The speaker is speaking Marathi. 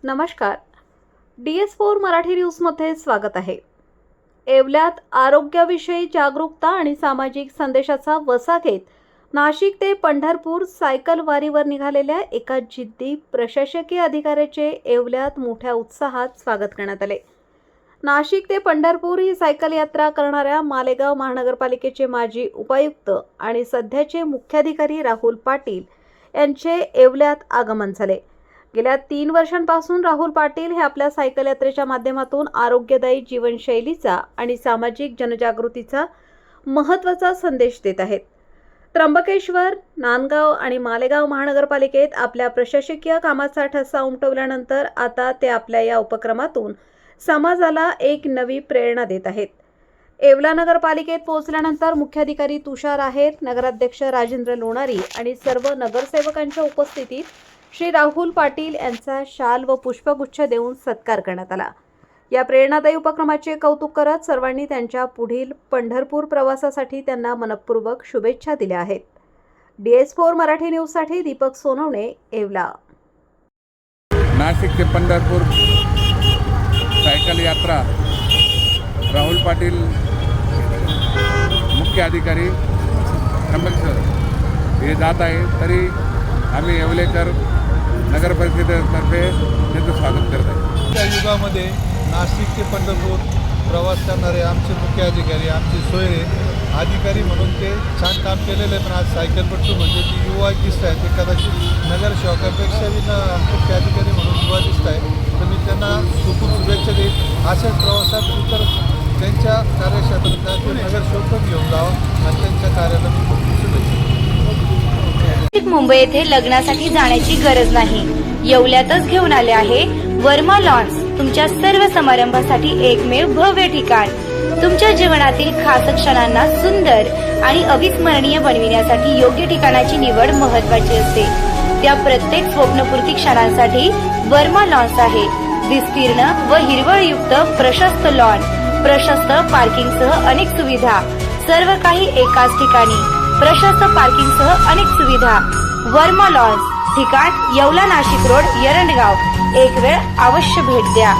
नमस्कार. DS4 मराठी न्यूजमध्ये स्वागत आहे. येवल्यात आरोग्याविषयी जागरूकता आणि सामाजिक संदेशाचा वसा घेत नाशिक ते पंढरपूर सायकल वारीवर निघालेल्या एका जिद्दी प्रशासकीय अधिकाऱ्याचे येवल्यात मोठ्या उत्साहात स्वागत करण्यात आले. नाशिक ते पंढरपूर ही सायकल यात्रा करणाऱ्या मालेगाव महानगरपालिकेचे माजी उपायुक्त आणि सध्याचे मुख्याधिकारी राहुल पाटील यांचे येवल्यात आगमन झाले. गेल्या 3 वर्षांपासून राहुल पाटील हे आपल्या सायकल यात्रेच्या माध्यमातून आरोग्यदायी जीवनशैलीचा आणि सामाजिक जनजागृतीचा महत्त्वाचा संदेश देत आहेत. त्र्यंबकेश्वर, नांदगाव आणि मालेगाव महानगरपालिकेत आपल्या प्रशासकीय कामाचा ठसा उमटवल्यानंतर आता ते आपल्या या उपक्रमातून समाजाला एक नवी प्रेरणा देत आहेत. येवला नगरपालिकेत पोहोचल्यानंतर मुख्याधिकारी तुषार आहेर, नगराध्यक्ष राजेंद्र लोणारी आणि सर्व नगरसेवकांच्या उपस्थितीत श्री राहुल पाटील यांचा शाल व पुष्पगुच्छ देऊन सत्कार करण्यात आला. या प्रेरणादायी उपक्रमाचे कौतुक करत सर्वांनी त्यांच्या पुढील पंढरपूर प्रवासासाठी त्यांना मनपूर्वक शुभेच्छा दिल्या आहेत. DS4 मराठी न्यूजसाठी दीपक सोनवणे, येवला. नाशिक ते पंढरपूर सायकल यात्रा राहुल पाटील मुख्य अधिकारी त्र्यंबकेश्वर हे जात आहे. तरी आम्ही येवलेकर नगर परिषदेतर्फे त्याचं स्वागत करत आहे. त्या युगामध्ये नाशिक ते पंढरपूर प्रवास करणारे आमचे मुख्य अधिकारी, आमचे सोयरे अधिकारी म्हणून ते छान काम केलेलं आहे. पण आज सायकलपट्टू म्हणजे ती युवा दिसत आहे, ते कदाचित नगरसेवकापेक्षा बी मुख्य अधिकारी म्हणून युवा दिसत आहे. तर मी त्यांना खूप शुभेच्छा देईन. अशाच प्रवासात इतर त्यांच्या कार्यक्षेत्रात नगरसेवक घेऊन जावं आणि त्यांच्या कार्याला मी खूप शुभेच्छा. मुंबई येथे लग्नासाठी जाण्याची गरज नाही. येवल्यातच घेऊन आले आहे वर्मा लॉन्स, तुमच्या सर्व समारंभासाठी एकमेव भव्य ठिकाण. तुमच्या जीवनातील खास क्षणांना सुंदर आणि अविस्मरणीय बनविण्यासाठी योग्य ठिकाणाची निवड महत्त्वाची असते. त्या प्रत्येक स्वप्नपूर्ती क्षणांसाठी वर्मा लॉन्स आहे. विस्तीर्ण व हिरवळयुक्त प्रशस्त लॉन, प्रशस्त पार्किंगसह अनेक सुविधा, सर्व काही एकाच ठिकाणी. प्रशस्त पार्किंगसह अनेक सुविधा. वर्मा लॉन्स, ठिकाण येवला नाशिक रोड, यरंडगाव. एक वेळ अवश्य भेट द्या.